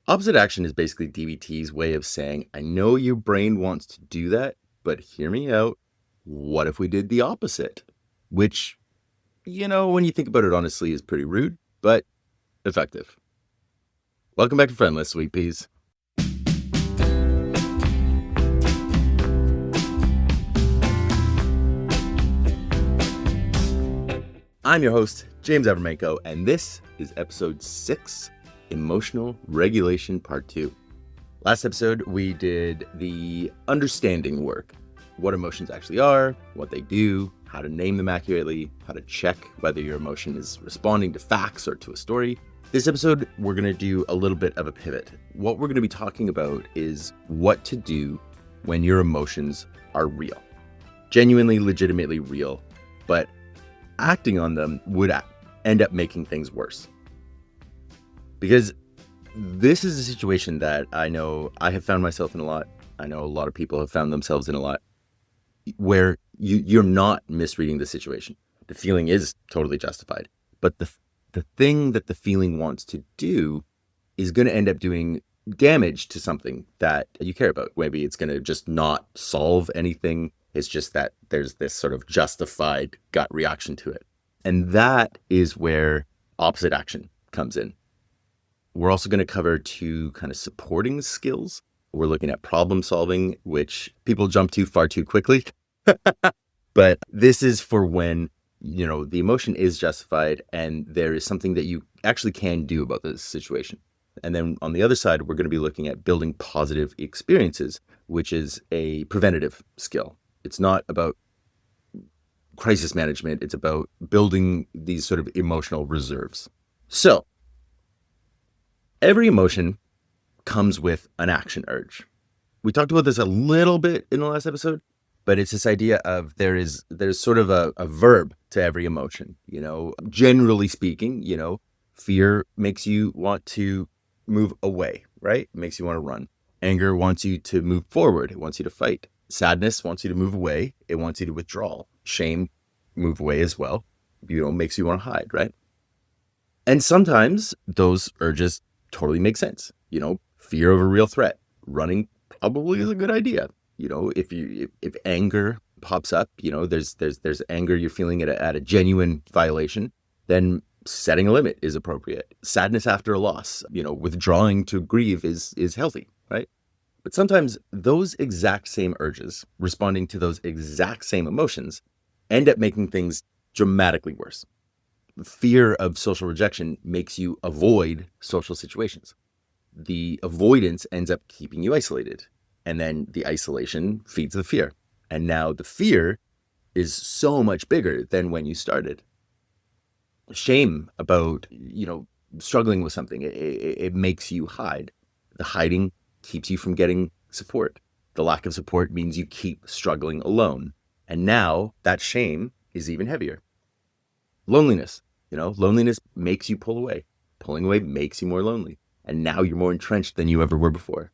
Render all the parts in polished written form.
Opposite action is basically DBT's way of saying, I know your brain wants to do that, but hear me out. What if we did the opposite? Which, when you think about it honestly, is pretty rude, but effective. Welcome back to Friendless, sweet peas. I'm your host, James Avramenko, and this is episode 6, Emotional Regulation Part 2. Last episode, we did the understanding work, what emotions actually are, what they do, how to name them accurately, how to check whether your emotion is responding to facts or to a story. This episode, we're going to do a little bit of a pivot. What we're going to be talking about is what to do when your emotions are real, genuinely, legitimately real, but acting on them would end up making things worse. Because this is a situation that I know I have found myself in a lot. I know a lot of people have found themselves in a lot, where you're not misreading the situation. The feeling is totally justified, but the thing that the feeling wants to do is going to end up doing damage to something that you care about. Maybe it's going to just not solve anything. It's just that there's this sort of justified gut reaction to it. And that is where opposite action comes in. We're also going to cover 2 kind of supporting skills. We're looking at problem solving, which people jump to far too quickly. But this is for when, the emotion is justified and there is something that you actually can do about this situation. And then on the other side, we're going to be looking at building positive experiences, which is a preventative skill. It's not about crisis management. It's about building these sort of emotional reserves. So every emotion comes with an action urge. We talked about this a little bit in the last episode, but it's this idea of there's sort of a verb to every emotion. Generally speaking, fear makes you want to move away, right? It makes you want to run. Anger wants you to move forward. It wants you to fight. Sadness wants you to move away. It wants you to withdraw. Shame, move away as well. Makes you want to hide, right? And sometimes those urges totally make sense. Fear of a real threat. Running probably is a good idea. If anger pops up, there's anger you're feeling at a genuine violation, then setting a limit is appropriate. Sadness after a loss, withdrawing to grieve is healthy, right? But sometimes those exact same urges, responding to those exact same emotions, end up making things dramatically worse. Fear of social rejection makes you avoid social situations. The avoidance ends up keeping you isolated. And then the isolation feeds the fear. And now the fear is so much bigger than when you started. Shame about, struggling with something, it makes you hide. The hiding keeps you from getting support. The lack of support means you keep struggling alone. And now that shame is even heavier. Loneliness, loneliness makes you pull away. Pulling away makes you more lonely. And now you're more entrenched than you ever were before.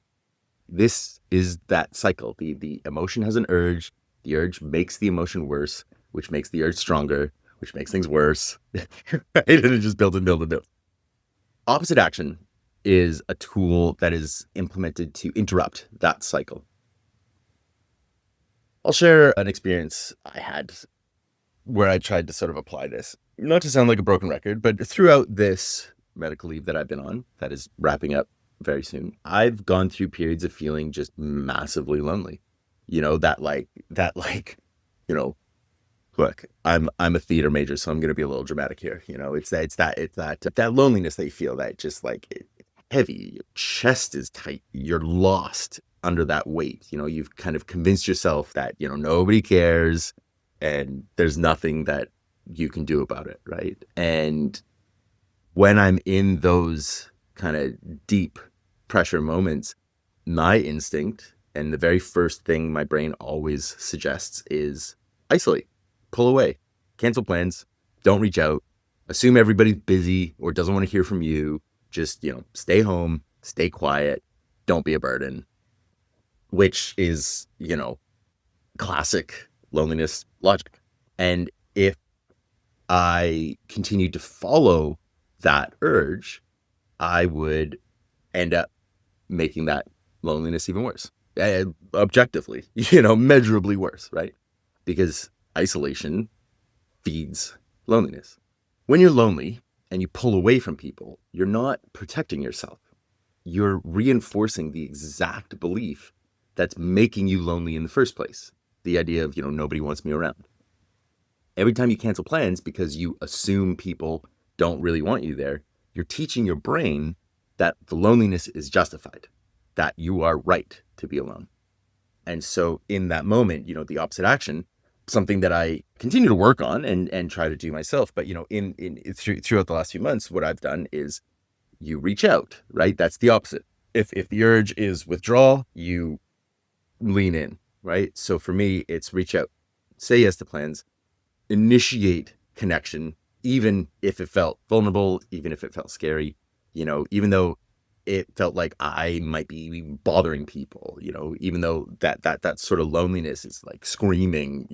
This is that cycle. The emotion has an urge. The urge makes the emotion worse, which makes the urge stronger, which makes things worse. Right? And it just builds and builds and builds. Opposite action is a tool that is implemented to interrupt that cycle. I'll share an experience I had where I tried to sort of apply this. Not to sound like a broken record, but throughout this medical leave that I've been on, that is wrapping up very soon, I've gone through periods of feeling just massively lonely. Look, I'm a theater major, so I'm going to be a little dramatic here. It's that loneliness that you feel, that just heavy, your chest is tight, you're lost under that weight. You've kind of convinced yourself that, nobody cares and there's nothing that you can do about it, right? And when I'm in those kind of deep pressure moments, my instinct and the very first thing my brain always suggests is isolate, pull away, cancel plans, don't reach out, assume everybody's busy or doesn't want to hear from you. Just, stay home, stay quiet, don't be a burden, which is, classic loneliness logic. And if I continued to follow that urge, I would end up making that loneliness even worse. Objectively, measurably worse, right? Because isolation feeds loneliness. When you're lonely and you pull away from people, you're not protecting yourself. You're reinforcing the exact belief that's making you lonely in the first place. The idea of, nobody wants me around. Every time you cancel plans because you assume people don't really want you there, you're teaching your brain that the loneliness is justified, that you are right to be alone. And so in that moment, the opposite action, something that I continue to work on and try to do myself, but throughout the last few months, what I've done is you reach out, right? That's the opposite. If the urge is withdrawal, you lean in, right? So for me, it's reach out, say yes to plans, initiate connection, even if it felt vulnerable, even if it felt scary, even though it felt like I might be bothering people, even though that sort of loneliness is like screaming,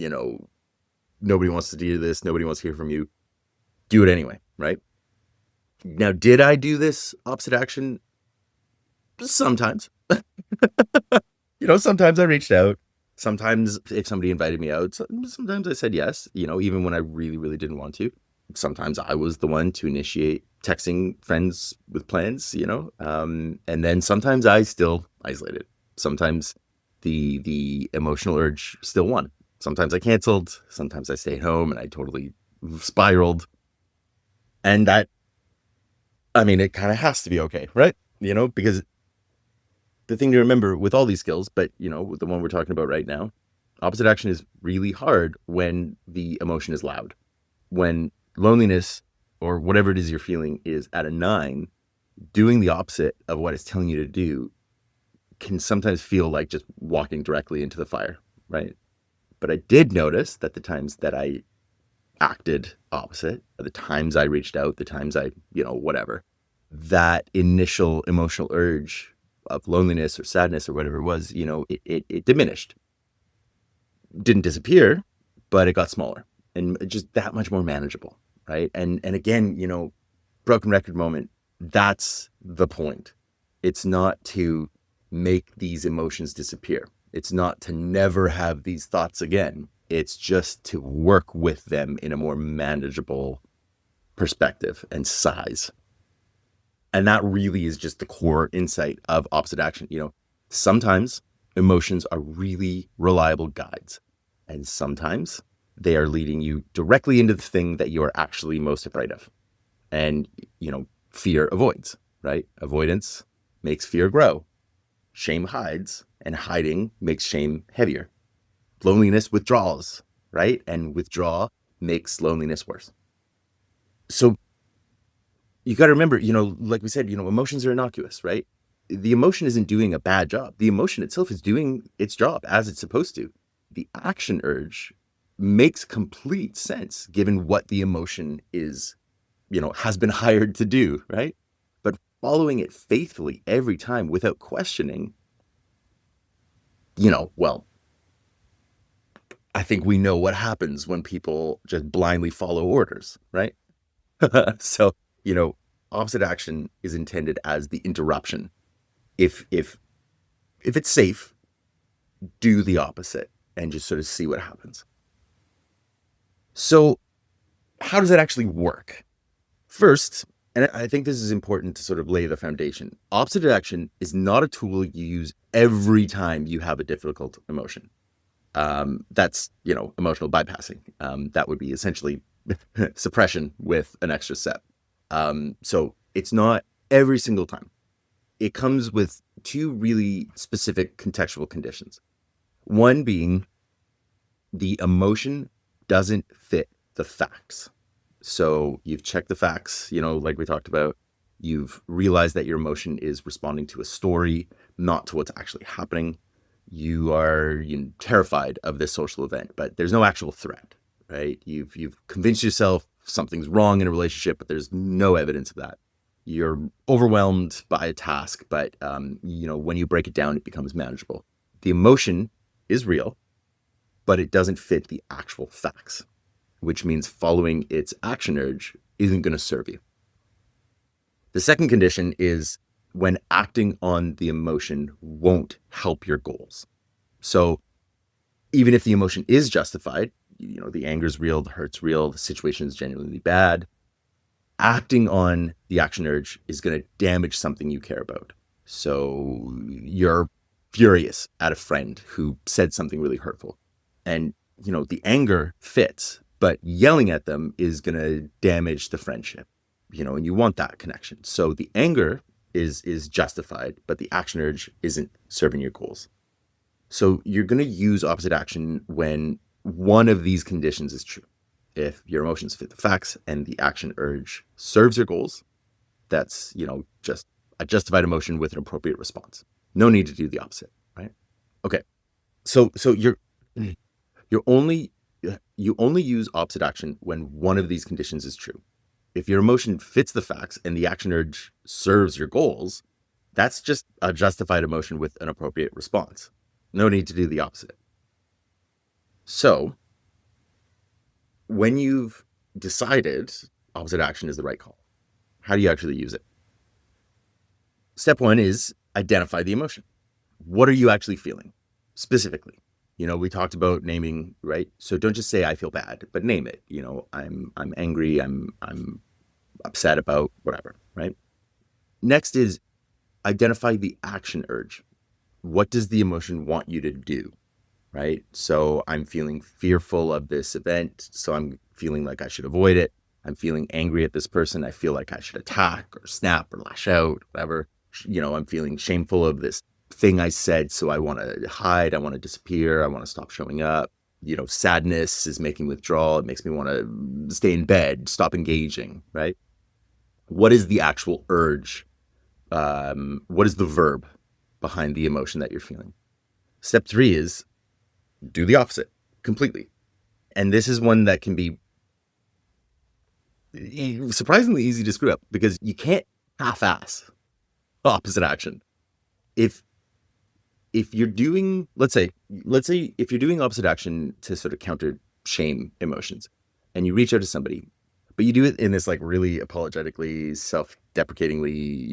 nobody wants to do this, nobody wants to hear from you. Do it anyway, right? Now, did I do this opposite action? Sometimes. Sometimes I reached out. Sometimes if somebody invited me out, sometimes I said yes, even when I really, really didn't want to. Sometimes I was the one to initiate texting friends with plans, and then sometimes I still isolated. Sometimes the emotional urge still won. Sometimes I canceled. Sometimes I stayed home and I totally spiraled. And it kind of has to be okay, right? Because the thing to remember with all these skills, but with the one we're talking about right now, opposite action is really hard when the emotion is loud. When loneliness or whatever it is you're feeling is at a 9, doing the opposite of what it's telling you to do can sometimes feel like just walking directly into the fire, right? But I did notice that the times that I acted opposite, the times I reached out, the times I, whatever, that initial emotional urge of loneliness or sadness or whatever it was, it diminished. Didn't disappear, but it got smaller and just that much more manageable, right? And again, broken record moment, that's the point. It's not to make these emotions disappear. It's not to never have these thoughts again. It's just to work with them in a more manageable perspective and size. And that really is just the core insight of opposite action. Sometimes emotions are really reliable guides, and sometimes they are leading you directly into the thing that you are actually most afraid of. And, fear avoids, right? Avoidance makes fear grow. Shame hides, and hiding makes shame heavier. Loneliness withdraws, right? And withdraw makes loneliness worse. So you got to remember, like we said, emotions are innocuous, right? The emotion isn't doing a bad job. The emotion itself is doing its job as it's supposed to. The action urge makes complete sense given what the emotion is, has been hired to do, right? But following it faithfully every time without questioning, well, I think we know what happens when people just blindly follow orders, right? So, opposite action is intended as the interruption. If it's safe, do the opposite and just sort of see what happens. So how does that actually work? First, and I think this is important to sort of lay the foundation, opposite action is not a tool you use every time you have a difficult emotion. That's, emotional bypassing. That would be essentially suppression with an extra step. So it's not every single time. It comes with 2 really specific contextual conditions. One being the emotion doesn't fit the facts. So you've checked the facts, like we talked about. You've realized that your emotion is responding to a story, not to what's actually happening. You are terrified of this social event, but there's no actual threat, right? You've convinced yourself something's wrong in a relationship, but there's no evidence of that. You're overwhelmed by a task, but when you break it down, it becomes manageable. The emotion is real, but it doesn't fit the actual facts, which means following its action urge isn't going to serve you. The second condition is when acting on the emotion won't help your goals. So even if the emotion is justified, the anger is real, the hurt's real, the situation is genuinely bad, acting on the action urge is going to damage something you care about. So you're furious at a friend who said something really hurtful. And, the anger fits, but yelling at them is going to damage the friendship, and you want that connection. So the anger is justified, but the action urge isn't serving your goals. So you're going to use opposite action when one of these conditions is true. If your emotions fit the facts and the action urge serves your goals, that's, just a justified emotion with an appropriate response. No need to do the opposite, right? Okay. So you only use opposite action when one of these conditions is true. If your emotion fits the facts and the action urge serves your goals, that's just a justified emotion with an appropriate response. No need to do the opposite. So when you've decided opposite action is the right call, how do you actually use it? Step one is identify the emotion. What are you actually feeling specifically? We talked about naming, right? So don't just say I feel bad, but name it. I'm angry, I'm upset about whatever, right? Next is identify the action urge. What does the emotion want you to do, right? So I'm feeling fearful of this event, so I'm feeling like I should avoid it. I'm feeling angry at this person. I feel like I should attack or snap or lash out, whatever. I'm feeling shameful of this thing I said, so I want to hide. I want to disappear. I want to stop showing up. Sadness is making withdrawal. It makes me want to stay in bed, stop engaging, right? What is the actual urge? What is the verb behind the emotion that you're feeling? Step 3 is do the opposite completely. And this is one that can be surprisingly easy to screw up because you can't half-ass opposite action. If you're doing, let's say if you're doing opposite action to sort of counter shame emotions and you reach out to somebody, but you do it in this like really apologetically, self-deprecatingly,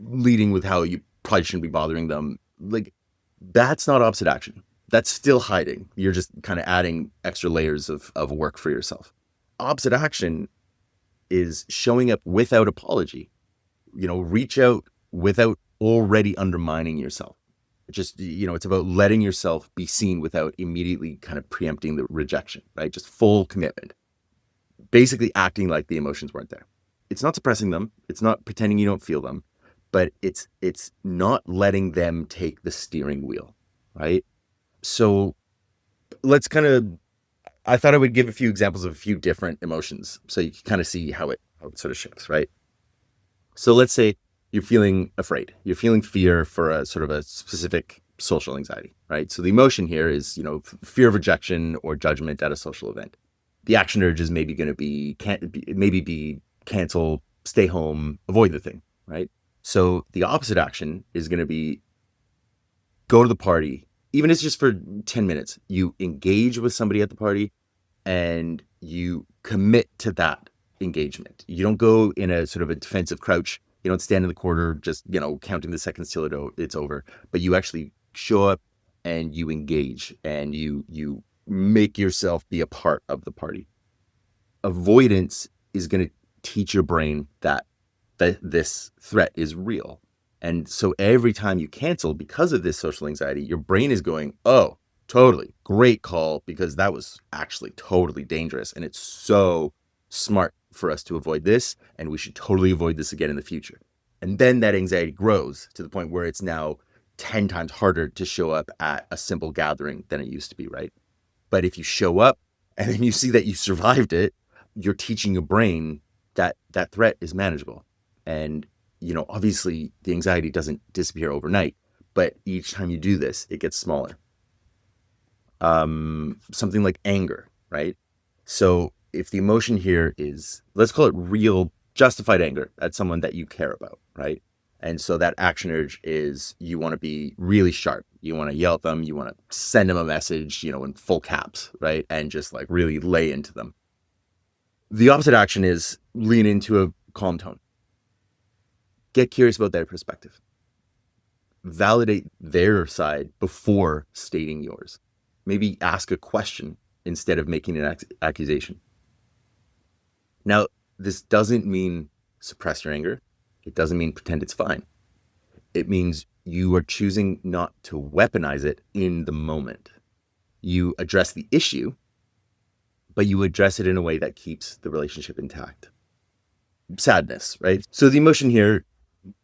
leading with how you probably shouldn't be bothering them. Like that's not opposite action. That's still hiding. You're just kind of adding extra layers of work for yourself. Opposite action is showing up without apology. Reach out without already undermining yourself. Just, it's about letting yourself be seen without immediately kind of preempting the rejection, right? Just full commitment. Basically acting like the emotions weren't there. It's not suppressing them. It's not pretending you don't feel them, but it's not letting them take the steering wheel, right? So let's I thought I would give a few examples of a few different emotions so you can kind of see how it sort of shifts, right? So let's say you're feeling afraid. You're feeling fear for a sort of a specific social anxiety, right? So the emotion here is, fear of rejection or judgment at a social event. The action urge is maybe going to be cancel, stay home, avoid the thing, right? So the opposite action is going to be go to the party, even if it's just for 10 minutes. You engage with somebody at the party and you commit to that engagement. You don't go in a sort of a defensive crouch. You don't stand in the corner just, counting the seconds till it's over. But you actually show up and you engage and you make yourself be a part of the party. Avoidance is going to teach your brain that this threat is real. And so every time you cancel because of this social anxiety, your brain is going, oh, totally great call, because that was actually totally dangerous. And it's so smart for us to avoid this. And we should totally avoid this again in the future. And then that anxiety grows to the point where it's now 10 times harder to show up at a simple gathering than it used to be, right? But if you show up and then you see that you survived it, you're teaching your brain that that threat is manageable. And, obviously the anxiety doesn't disappear overnight, but each time you do this, it gets smaller. Something like anger, right? So if the emotion here is, let's call it real justified anger at someone that you care about, right? And so that action urge is you want to be really sharp. You want to yell at them. You want to send them a message, in full caps, right? And just like really lay into them. The opposite action is lean into a calm tone. Get curious about their perspective. Validate their side before stating yours. Maybe ask a question instead of making an accusation. Now, this doesn't mean suppress your anger. It doesn't mean pretend it's fine. It means you are choosing not to weaponize it in the moment. You address the issue, but you address it in a way that keeps the relationship intact. Sadness, right? So the emotion here,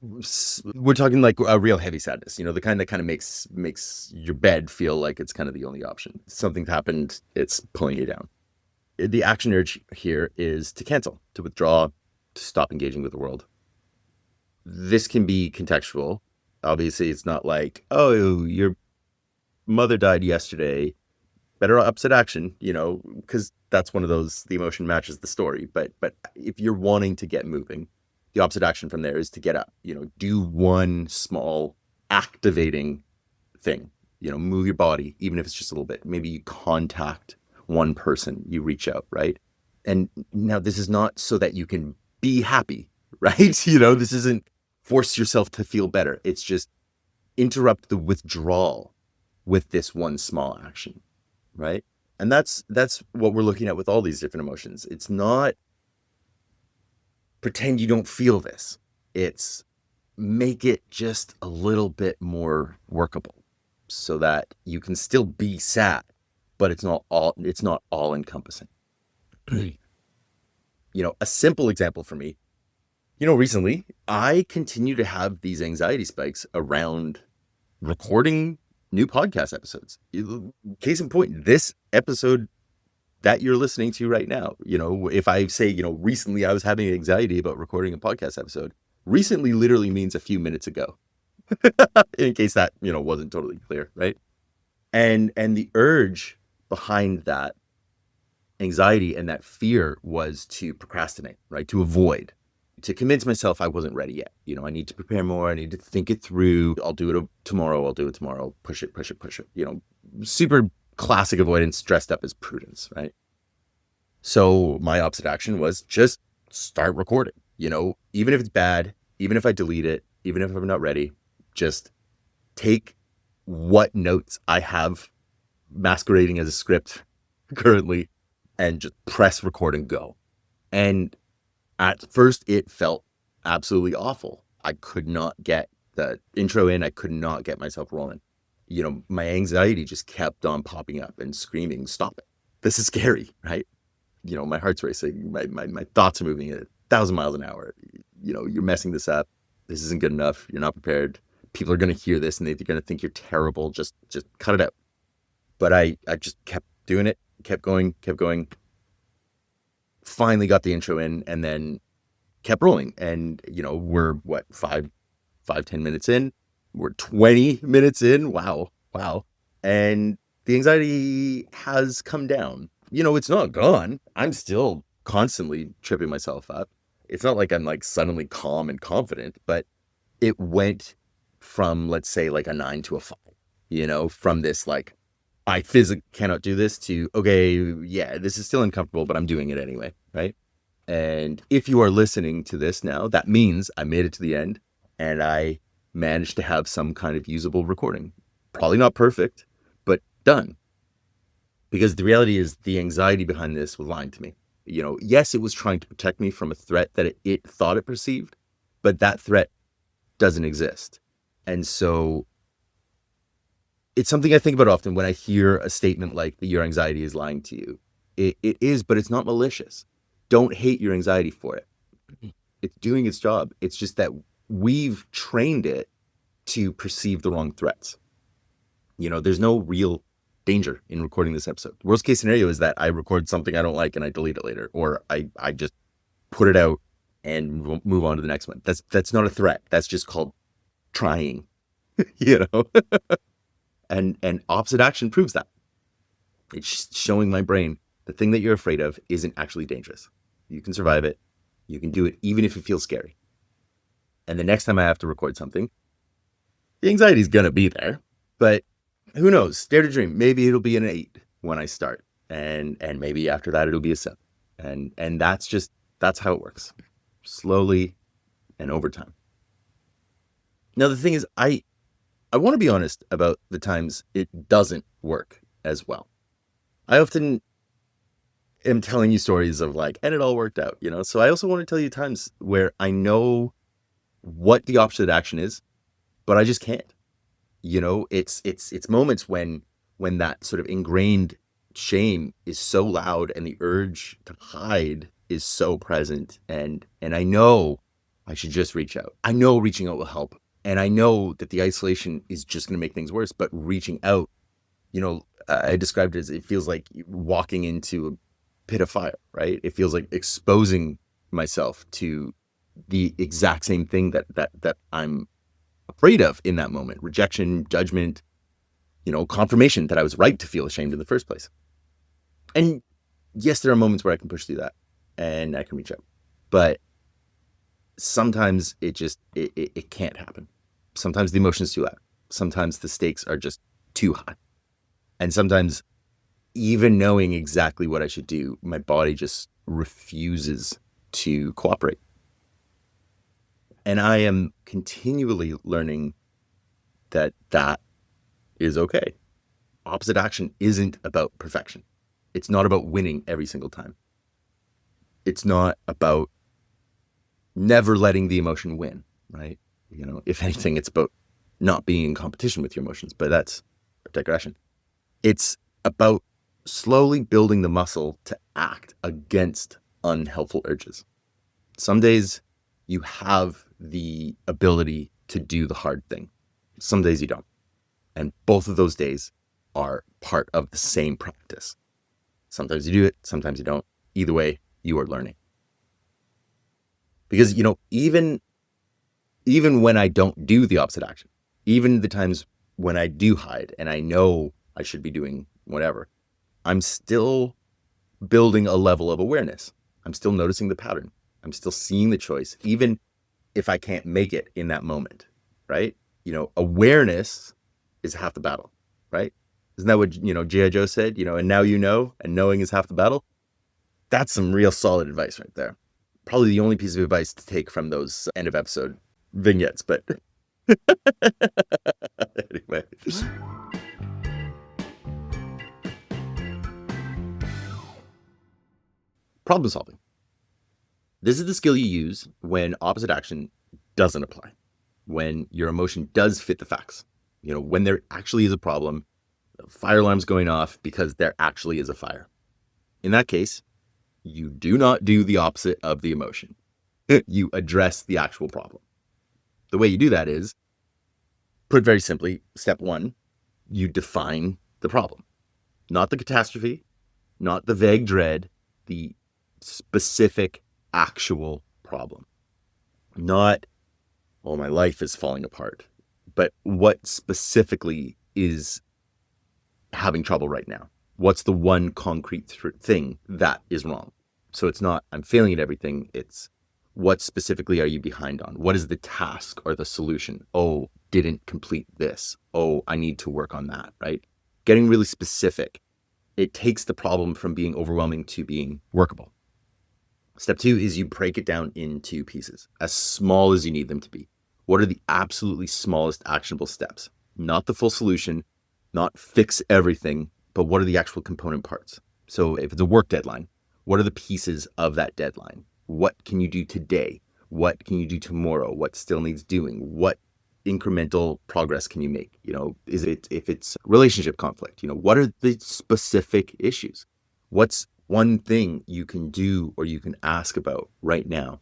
we're talking like a real heavy sadness, the kind that kind of makes your bed feel like it's kind of the only option. Something's happened, it's pulling you down. The action urge here is to cancel, to withdraw, to stop engaging with the world. This can be contextual. Obviously, it's not like, oh, your mother died yesterday, better opposite action, because that's one of those, the emotion matches the story. But if you're wanting to get moving, the opposite action from there is to get up, do one small activating thing, move your body, even if it's just a little bit. Maybe you contact one person, you reach out, right? And now this is not so that you can be happy, right? This isn't force yourself to feel better. It's just interrupt the withdrawal with this one small action, right? And that's what we're looking at with all these different emotions. It's not pretend you don't feel this. It's make it just a little bit more workable so that you can still be sad, but it's not all encompassing. A simple example for me, recently I continue to have these anxiety spikes around recording new podcast episodes. Case in point, this episode that you're listening to right now, if I say, recently I was having anxiety about recording a podcast episode, recently literally means a few minutes ago, in case that, wasn't totally clear, right? And the urge behind that anxiety and that fear was to procrastinate, right? To avoid, to convince myself I wasn't ready yet. I need to prepare more. I need to think it through. I'll do it tomorrow. Push it. Super classic avoidance dressed up as prudence, right? So my opposite action was just start recording, even if it's bad, even if I delete it, even if I'm not ready, just take what notes I have masquerading as a script currently and just press record and go. And at first it felt absolutely awful. I could not get the intro in. I could not get myself rolling. My anxiety just kept on popping up and screaming, stop it. This is scary, right? My heart's racing. My thoughts are moving at 1,000 miles an hour. You're messing this up. This isn't good enough. You're not prepared. People are going to hear this and they're going to think you're terrible. Just cut it out. But I just kept doing it, kept going. Finally got the intro in and then kept rolling. And, we're 5-10 minutes in. We're 20 minutes in. Wow. And the anxiety has come down. It's not gone. I'm still constantly tripping myself up. It's not like I'm like suddenly calm and confident, but it went from, let's say, like a 9 to a 5, from this, like, I physically cannot do this to, okay, yeah, this is still uncomfortable, but I'm doing it anyway, right? And if you are listening to this now, that means I made it to the end and I managed to have some kind of usable recording. Probably not perfect, but done. Because the reality is the anxiety behind this was lying to me. Yes, it was trying to protect me from a threat that it thought it perceived, but that threat doesn't exist. And so it's something I think about often when I hear a statement like your anxiety is lying to you. It is, but it's not malicious. Don't hate your anxiety for it. It's doing its job. It's just that we've trained it to perceive the wrong threats. There's no real danger in recording this episode. Worst case scenario is that I record something I don't like and I delete it later, or I just put it out and move on to the next one. That's not a threat. That's just called trying, and opposite action proves that. It's showing my brain the thing that you're afraid of isn't actually dangerous. You can survive it. You can do it even if it feels scary. And the next time I have to record something, the anxiety is going to be there, but who knows? Dare to dream. Maybe it'll be an 8 when I start, and maybe after that it'll be a 7. And that's how it works, slowly and over time. Now, the thing is, I want to be honest about the times it doesn't work as well. I often am telling you stories of like, and it all worked out, you know? So I also want to tell you times where I know what the opposite action is, but I just can't. You know, it's moments when that sort of ingrained shame is so loud and the urge to hide is so present, and I know I should just reach out. I know reaching out will help. And I know that the isolation is just going to make things worse, but reaching out, you know, I described it as it feels like walking into a pit of fire, right? It feels like exposing myself to the exact same thing that I'm afraid of in that moment. Rejection, judgment, you know, confirmation that I was right to feel ashamed in the first place. And yes, there are moments where I can push through that and I can reach out. But sometimes it can't happen. Sometimes the emotion is too loud. Sometimes the stakes are just too high. And sometimes even knowing exactly what I should do, my body just refuses to cooperate. And I am continually learning that that is okay. Opposite action isn't about perfection. It's not about winning every single time. It's not about never letting the emotion win, right? You know, if anything, it's about not being in competition with your emotions, but that's a digression. It's about slowly building the muscle to act against unhelpful urges. Some days you have the ability to do the hard thing. Some days you don't. And both of those days are part of the same practice. Sometimes you do it, sometimes you don't. Either way, you are learning. Because, you know, even when I don't do the opposite action, even the times when I do hide and I know I should be doing whatever, I'm still building a level of awareness. I'm still noticing the pattern. I'm still seeing the choice, even if I can't make it in that moment, right? You know, awareness is half the battle, right? Isn't that what, you know, G.I. Joe said, you know, and now you know, and knowing is half the battle? That's some real solid advice right there. Probably the only piece of advice to take from those end of episode vignettes, but anyway. Problem solving. This is the skill you use when opposite action doesn't apply, when your emotion does fit the facts. You know, when there actually is a problem, fire alarm's going off because there actually is a fire. In that case, you do not do the opposite of the emotion. You address the actual problem. The way you do that is, put very simply, step one, you define the problem. Not the catastrophe, not the vague dread, the specific actual problem. Not, oh, my life is falling apart, but what specifically is having trouble right now? What's the one concrete thing that is wrong? So it's not, I'm failing at everything. It's, what specifically are you behind on? What is the task or the solution? Oh, didn't complete this. Oh, I need to work on that, right? Getting really specific. It takes the problem from being overwhelming to being workable. Step two is you break it down into pieces, as small as you need them to be. What are the absolutely smallest actionable steps? Not the full solution, not fix everything, but what are the actual component parts? So if it's a work deadline, what are the pieces of that deadline? What can you do today? What can you do tomorrow? What still needs doing? What incremental progress can you make? You know, is it, if it's relationship conflict, you know, what are the specific issues? What's one thing you can do or you can ask about right now?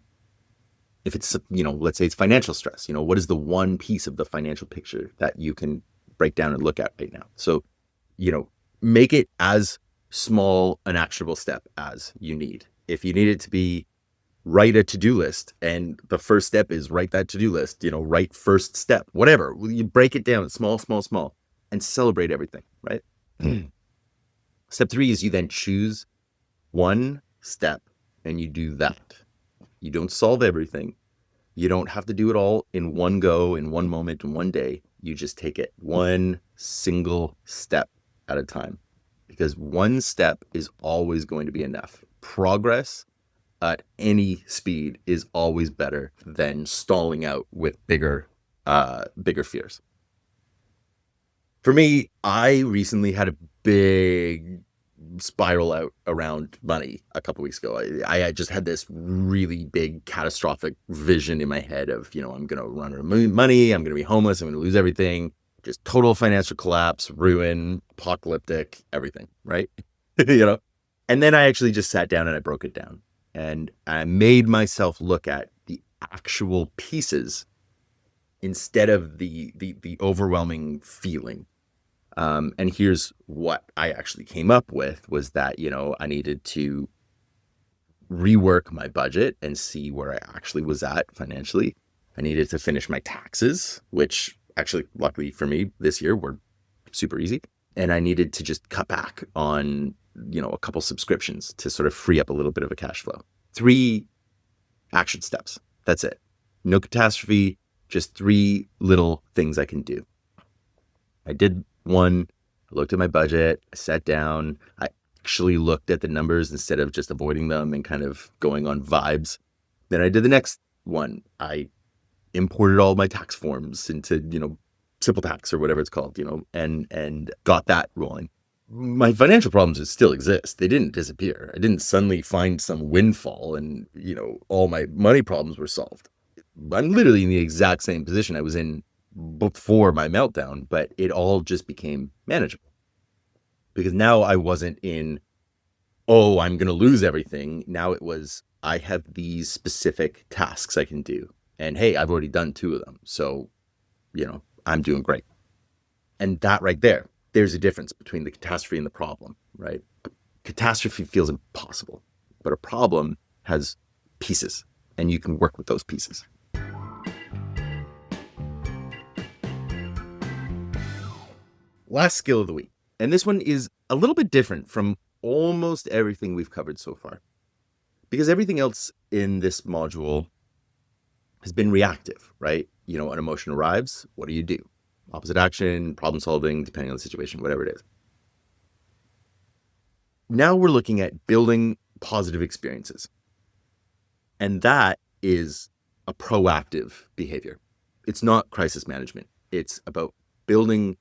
If it's, you know, let's say it's financial stress, you know, what is the one piece of the financial picture that you can break down and look at right now? So, you know, make it as small an actionable step as you need. If you need it to be, write a to-do list, and the first step is write that to-do list, you know, write first step, whatever. You break it down small, and celebrate everything, right? Step three is you then choose one step and you do that. You don't solve everything. You don't have to do it all in one go, in one moment, in one day. You just take it one single step at a time, because one step is always going to be enough. Progress at any speed is always better than stalling out with bigger bigger fears. For me, I recently had a big spiral out around money a couple weeks ago. I had just had this really big catastrophic vision in my head of, I'm going to run out of money. I'm going to be homeless. I'm going to lose everything. Just total financial collapse, ruin, apocalyptic, everything. Right. And then I actually just sat down and I broke it down and I made myself look at the actual pieces instead of the overwhelming feeling. And here's what I actually came up with was that, I needed to rework my budget and see where I actually was at financially. I needed to finish my taxes, which actually, luckily for me this year, were super easy. And I needed to just cut back on, a couple subscriptions to sort of free up a little bit of a cash flow. 3 action steps. That's it. No catastrophe, just 3 little things I can do. I did one, I looked at my budget, I sat down, I actually looked at the numbers instead of just avoiding them and kind of going on vibes. Then I did the next one. I imported all my tax forms into, Simple Tax or whatever it's called, and got that rolling. My financial problems still exist. They didn't disappear. I didn't suddenly find some windfall and, all my money problems were solved. I'm literally in the exact same position I was in before my meltdown, but it all just became manageable because now I wasn't in, I'm going to lose everything. Now it was, I have these specific tasks I can do. And hey, I've already done 2 of them. So, I'm doing great. And that right there's a difference between the catastrophe and the problem, right? Catastrophe feels impossible, but a problem has pieces and you can work with those pieces. Last skill of the week. And this one is a little bit different from almost everything we've covered so far. Because everything else in this module has been reactive, right? An emotion arrives, what do? Opposite action, problem solving, depending on the situation, whatever it is. Now we're looking at building positive experiences. And that is a proactive behavior. It's not crisis management. It's about building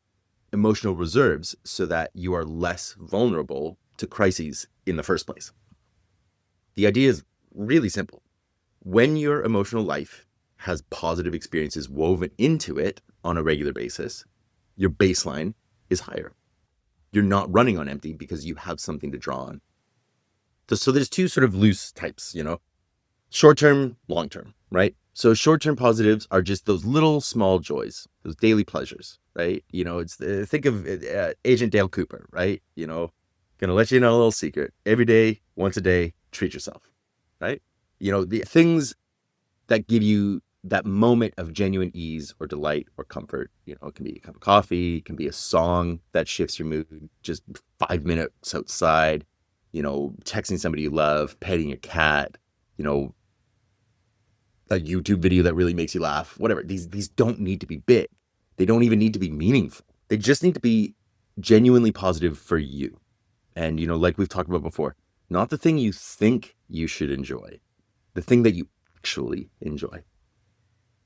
emotional reserves so that you are less vulnerable to crises in the first place. The idea is really simple. When your emotional life has positive experiences woven into it on a regular basis, your baseline is higher. You're not running on empty because you have something to draw on. So there's 2 sort of loose types, short-term, long-term, right? So short-term positives are just those little small joys, those daily pleasures, right? It's think of Agent Dale Cooper, right? Gonna let you know a little secret. Every day, once a day, treat yourself, right? The things that give you that moment of genuine ease or delight or comfort. It can be a cup of coffee, it can be a song that shifts your mood, just 5 minutes outside, texting somebody you love, petting your cat, a YouTube video that really makes you laugh, whatever. These don't need to be big. They don't even need to be meaningful. They just need to be genuinely positive for you. And, like we've talked about before, not the thing you think you should enjoy, the thing that you actually enjoy.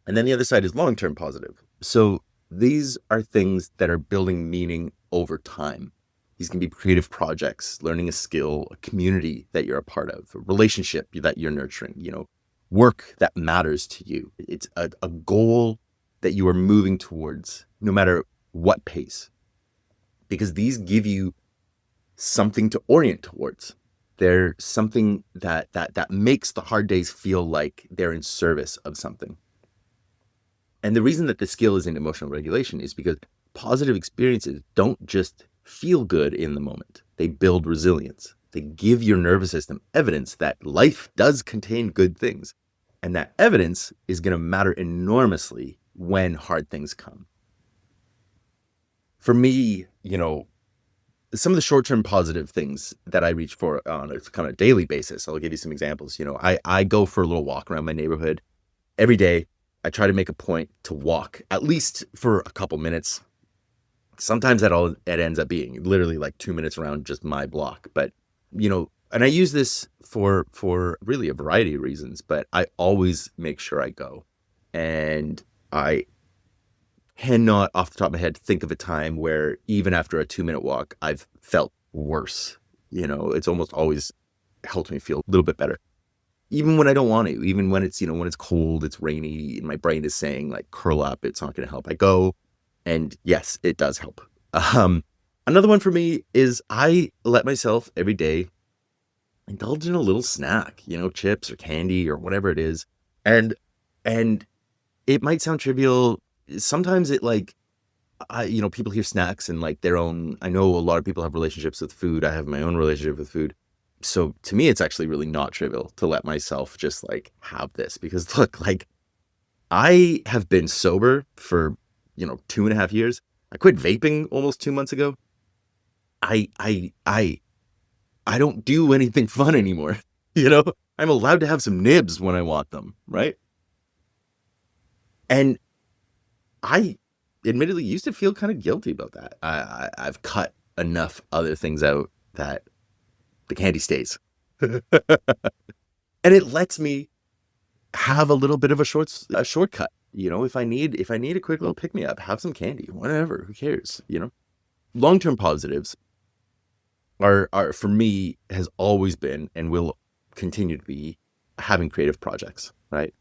And then the other side is long-term positive. So these are things that are building meaning over time. These can be creative projects, learning a skill, a community that you're a part of, a relationship that you're nurturing, work that matters to you. It's a goal that you are moving towards no matter what pace, because these give you something to orient towards. They're something that makes the hard days feel like they're in service of something. And the reason that the skill is in emotional regulation is because positive experiences don't just feel good in the moment. They build resilience. They give your nervous system evidence that life does contain good things. And that evidence is going to matter enormously when hard things come. For me, some of the short-term positive things that I reach for on a kind of daily basis, I'll give you some examples. I go for a little walk around my neighborhood every day. I try to make a point to walk at least for a couple minutes. Sometimes it ends up being literally like 2 minutes around just my block. But, and I use this for really a variety of reasons, but I always make sure I go. And I cannot, off the top of my head, think of a time where even after a 2-minute walk, I've felt worse. It's almost always helped me feel a little bit better. Even when I don't want to, even when it's, when it's cold, it's rainy, and my brain is saying like, curl up, it's not going to help. I go, and yes, it does help. Another one for me is I let myself every day indulge in a little snack, chips or candy or whatever it is. And it might sound trivial. Sometimes it people hear snacks and like their own. I know a lot of people have relationships with food. I have my own relationship with food. So to me, it's actually really not trivial to let myself just like have this, because look, like I have been sober for, 2.5 years. I quit vaping almost 2 months ago. I don't do anything fun anymore. I'm allowed to have some nibs when I want them, right? And I admittedly used to feel kind of guilty about that. I've cut enough other things out that the candy stays. And it lets me have a little bit of a shortcut. If I need a quick little pick me up, have some candy, whatever, who cares? Long-term positives are for me has always been and will continue to be having creative projects, right?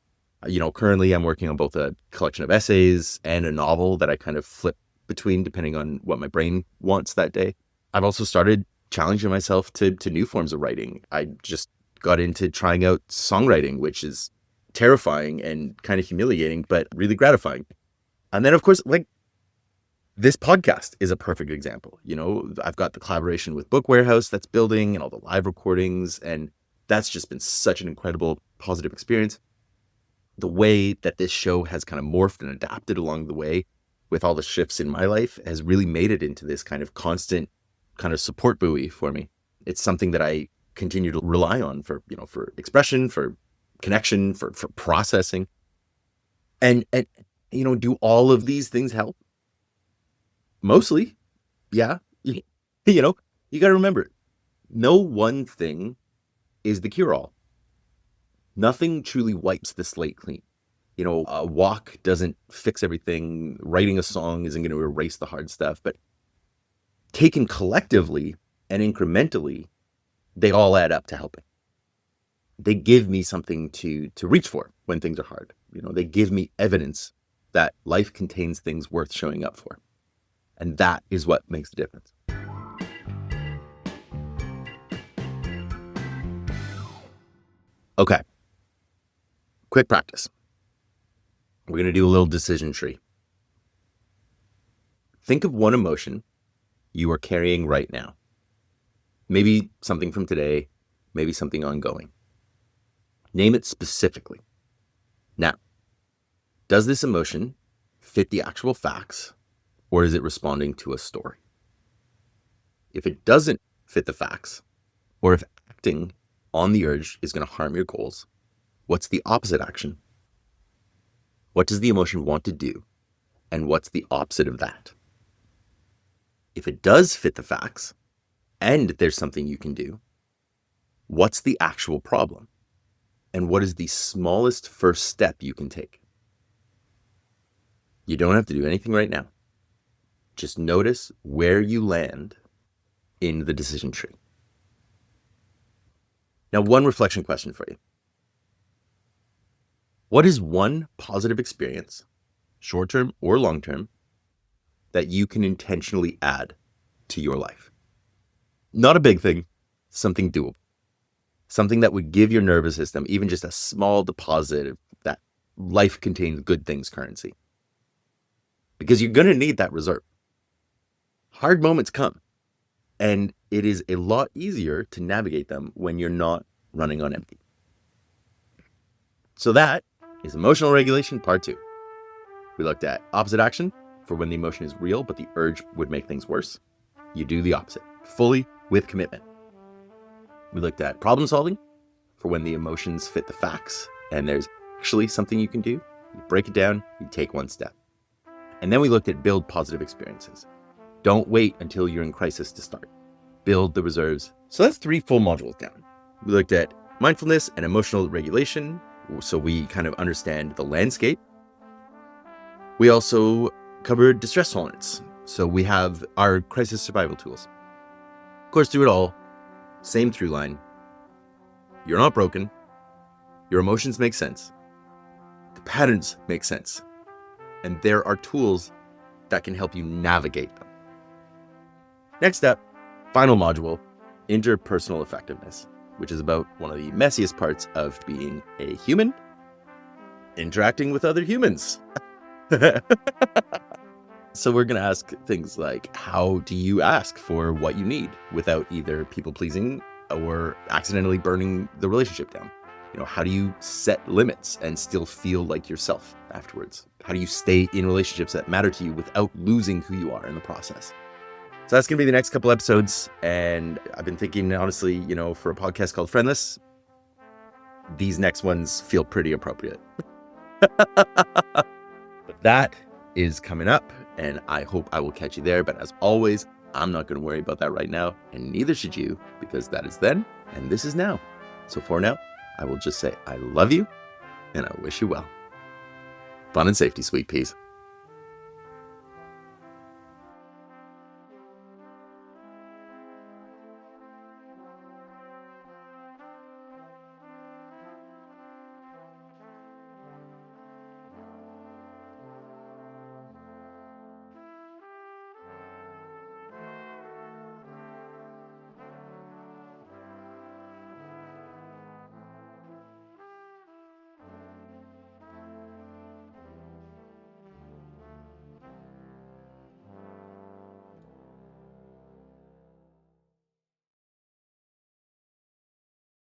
Currently I'm working on both a collection of essays and a novel that I kind of flip between depending on what my brain wants that day. I've also started challenging myself to new forms of writing. I just got into trying out songwriting, which is terrifying and kind of humiliating, but really gratifying. And then, of course, like this podcast is a perfect example. I've got the collaboration with Book Warehouse that's building and all the live recordings, and that's just been such an incredible positive experience. The way that this show has kind of morphed and adapted along the way with all the shifts in my life has really made it into this kind of constant kind of support buoy for me. It's something that I continue to rely on for expression, for connection, for processing. And do all of these things help? Mostly. Yeah. You got to remember, no one thing is the cure-all. Nothing truly wipes the slate clean. A walk doesn't fix everything. Writing a song isn't going to erase the hard stuff, but taken collectively and incrementally, they all add up to helping. They give me something to reach for when things are hard. They give me evidence that life contains things worth showing up for. And that is what makes the difference. Okay. Quick practice. We're going to do a little decision tree. Think of one emotion you are carrying right now. Maybe something from today, maybe something ongoing. Name it specifically. Now, does this emotion fit the actual facts, or is it responding to a story? If it doesn't fit the facts, or if acting on the urge is going to harm your goals, what's the opposite action? What does the emotion want to do? And what's the opposite of that? If it does fit the facts, and there's something you can do, what's the actual problem? And what is the smallest first step you can take? You don't have to do anything right now. Just notice where you land in the decision tree. Now, one reflection question for you. What is one positive experience, short-term or long-term, that you can intentionally add to your life? Not a big thing, something doable. Something that would give your nervous system even just a small deposit of that life contains good things currency. Because you're going to need that reserve. Hard moments come, and it is a lot easier to navigate them when you're not running on empty. So that is emotional regulation part 2. We looked at opposite action for when the emotion is real, but the urge would make things worse. You do the opposite, fully with commitment. We looked at problem solving for when the emotions fit the facts and there's actually something you can do. You break it down, you take one step. And then we looked at build positive experiences. Don't wait until you're in crisis to start. Build the reserves. So that's 3 full modules down. We looked at mindfulness and emotional regulation, so we kind of understand the landscape. We also covered distress tolerance. So we have our crisis survival tools. Of course, through it all, same through line. You're not broken. Your emotions make sense. The patterns make sense. And there are tools that can help you navigate them. Next up, final module, interpersonal effectiveness, which is about one of the messiest parts of being a human, interacting with other humans. So we're going to ask things like, how do you ask for what you need without either people pleasing or accidentally burning the relationship down? How do you set limits and still feel like yourself afterwards? How do you stay in relationships that matter to you without losing who you are in the process? So that's going to be the next couple episodes. And I've been thinking, honestly, for a podcast called Friendless, these next ones feel pretty appropriate. But that is coming up, and I hope I will catch you there. But as always, I'm not going to worry about that right now, and neither should you, because that is then, and this is now. So for now, I will just say I love you, and I wish you well. Fun and safety, sweet peas.